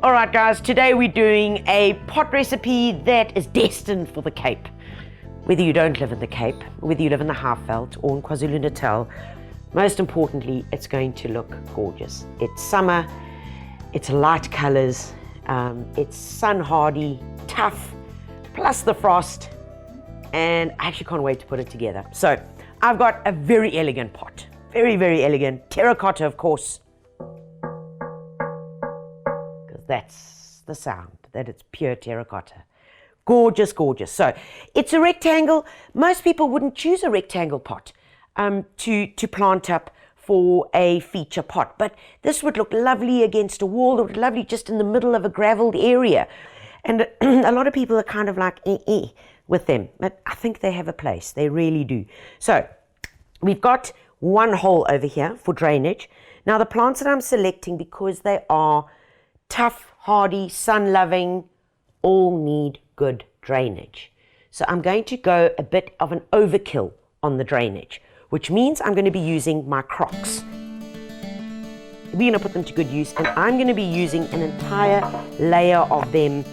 All right, guys, today we're doing a pot recipe that is destined for the Cape. Whether you don't live in the Cape, whether you live in the Highveld or in KwaZulu-Natal, most importantly, it's going to look gorgeous. It's summer, it's light colors, it's sun hardy, tough, plus the frost, and I actually can't wait to put it together. So I've got a very elegant pot, very, very elegant, terracotta, of course, because that's the sound, that it's pure terracotta. Gorgeous, gorgeous. So it's a rectangle. Most people wouldn't choose a rectangle pot to plant up for a feature pot, but this would look lovely against a wall. It would look lovely just in the middle of a gravelled area. And a lot of people are kind of like with them, but I think they have a place. They really do. So we've got one hole over here for drainage. Now the plants that I'm selecting, because they are tough, hardy, sun-loving, all need good drainage. So I'm going to go a bit of an overkill on the drainage, which means I'm going to be using my crocks. We're going to put them to good use, and I'm going to be using an entire layer of them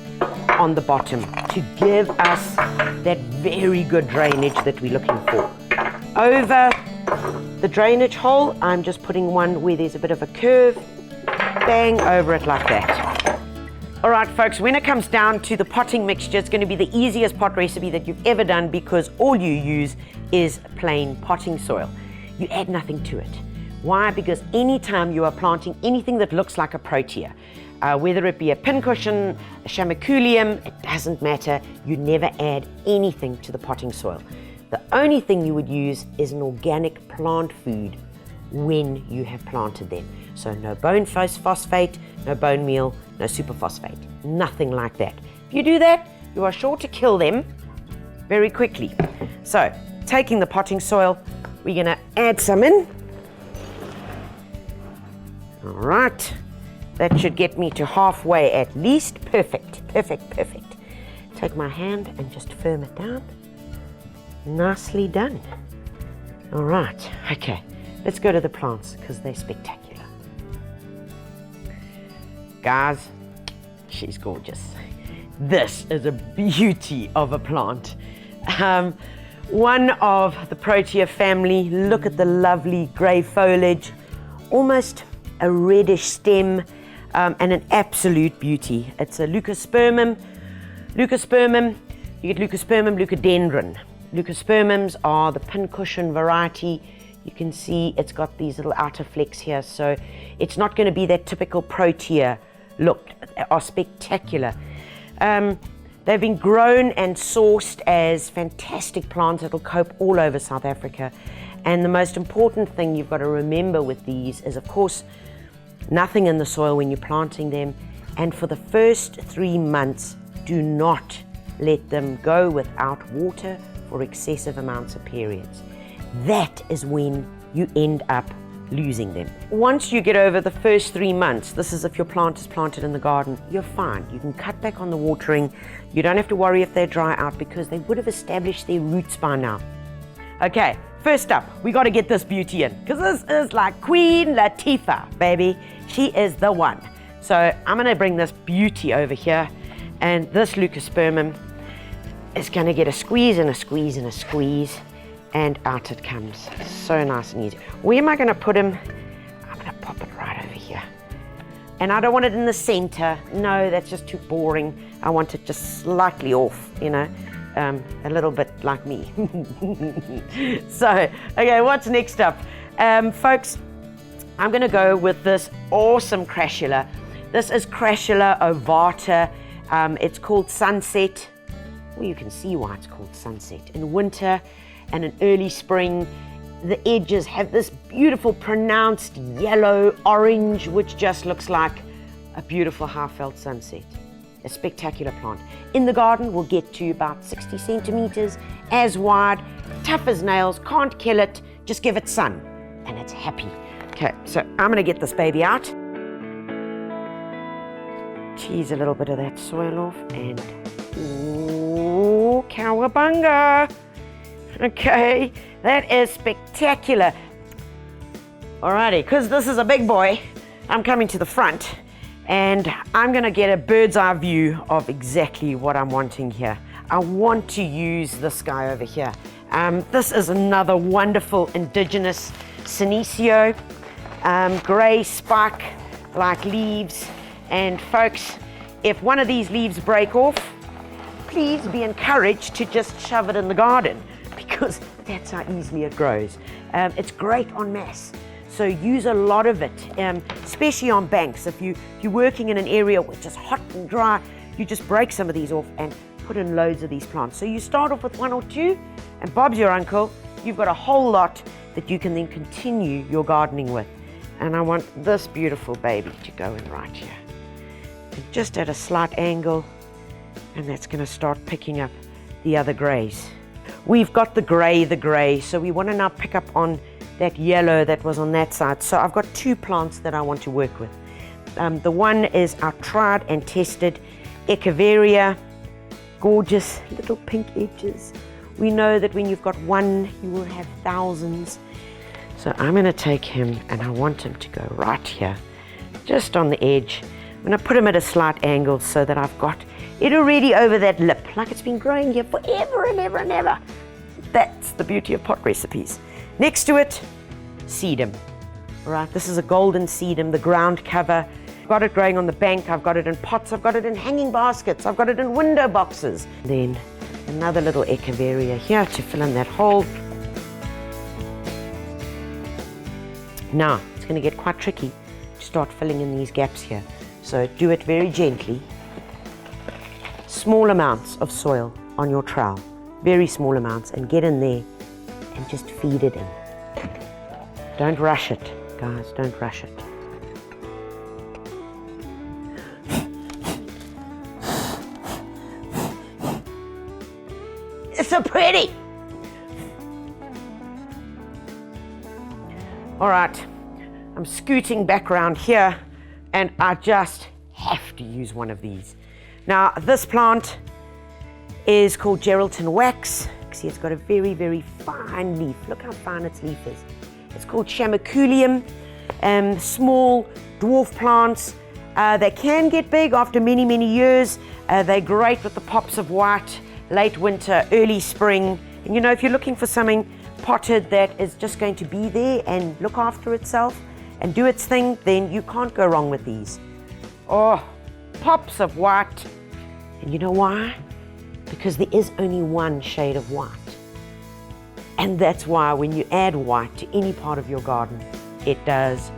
on the bottom to give us that very good drainage that we're looking for. Over the drainage hole, I'm just putting one where there's a bit of a curve, bang over it like that. All right, folks, when it comes down to the potting mixture, it's going to be the easiest pot recipe that you've ever done because all you use is plain potting soil. You add nothing to it. Why? Because anytime you are planting anything that looks like a protea, whether it be a pincushion, a chamaeculium, it doesn't matter. You never add anything to the potting soil. The only thing you would use is an organic plant food when you have planted them. So no bone phosphate, no bone meal, no superphosphate, nothing like that. If you do that, you are sure to kill them very quickly. So taking the potting soil, we're going to add some in. All right, that should get me to halfway at least. Perfect, perfect, perfect. Take my hand and just firm it down. Nicely done. All right, okay, let's go to the plants because they're spectacular. Guys, she's gorgeous. This is a beauty of a plant. One of the Protea family. Look at the lovely grey foliage, almost a reddish stem, and an absolute beauty. It's a leucospermum. Leucospermum, you get leucospermum leucodendron. Leucospermums are the pincushion variety. You can see it's got these little outer flecks here, so it's not going to be that typical Protea look. They are spectacular. They've been grown and sourced as fantastic plants that'll cope all over South Africa. And the most important thing you've got to remember with these is, of course, nothing in the soil when you're planting them. And for the first 3 months, do not let them go without water for excessive amounts of periods. That is when you end up losing them. Once you get over the first 3 months, this is if your plant is planted in the garden, you're fine. You can cut back on the watering. You don't have to worry if they dry out because they would have established their roots by now. Okay, first up, we got to get this beauty in because this is like Queen Latifah, baby. She is the one. So I'm going to bring this beauty over here, and this leucospermum is going to get a squeeze and a squeeze and a squeeze, and out it comes. So nice and easy. Where am I going to put him? I'm going to pop it right over here. And I don't want it in the center. No, that's just too boring. I want it just slightly off, you know, a little bit like me. So, okay, what's next up? Folks, I'm going to go with this awesome crassula. This is Crassula ovata. It's called Sunset. Well, you can see why it's called Sunset. In winter and in early spring, the edges have this beautiful pronounced yellow orange, which just looks like a beautiful Highveld sunset. A spectacular plant. In the garden, we'll get to about 60 centimeters, as wide, tough as nails, can't kill it, just give it sun, and it's happy. Okay, so I'm gonna get this baby out. Tease a little bit of that soil off, and ooh, cowabunga! Okay, that is spectacular. Alrighty, because this is a big boy, I'm coming to the front, And I'm gonna get a bird's eye view of exactly what I'm wanting here. I want to use this guy over here. This is another wonderful indigenous Senecio, grey spike-like leaves. And folks, if one of these leaves break off, please be encouraged to just shove it in the garden, because that's how easily it grows. It's great en masse. So use a lot of it, especially on banks. If you're working in an area which is hot and dry, you just break some of these off and put in loads of these plants. So you start off with one or two, and Bob's your uncle. You've got a whole lot that you can then continue your gardening with. And I want this beautiful baby to go in right here. And just at a slight angle, and that's going to start picking up the other greys. We've got the grey, so we want to now pick up on that yellow that was on that side. So I've got two plants that I want to work with. The one is our tried and tested Echeveria, gorgeous little pink edges. We know that when you've got one, you will have thousands. So I'm going to take him, and I want him to go right here, just on the edge. I'm going to put him at a slight angle so that I've got it already over that lip, like it's been growing here forever and ever and ever. That's the beauty of pot recipes. Next to it, sedum. All right, this is a golden sedum, the ground cover. I've got it growing on the bank, I've got it in pots, I've got it in hanging baskets, I've got it in window boxes. Then another little Echeveria here to fill in that hole. Now, it's going to get quite tricky to start filling in these gaps here. So do it very gently. Small amounts of soil on your trowel, very small amounts, and get in there and just feed it in. Don't rush it, guys, don't rush it. It's so pretty. All right, I'm scooting back around here, and I just have to use one of these. Now, this plant is called Geraldton Wax. See, it's got a very, very fine leaf. Look how fine its leaf is. It's called Chamaculium. Small dwarf plants. They can get big after many, many years. They're great with the pops of white, late winter, early spring. And you know, if you're looking for something potted that is just going to be there and look after itself and do its thing, then you can't go wrong with these. Oh, pops of white. And you know why? Because there is only one shade of white. And that's why when you add white to any part of your garden, it does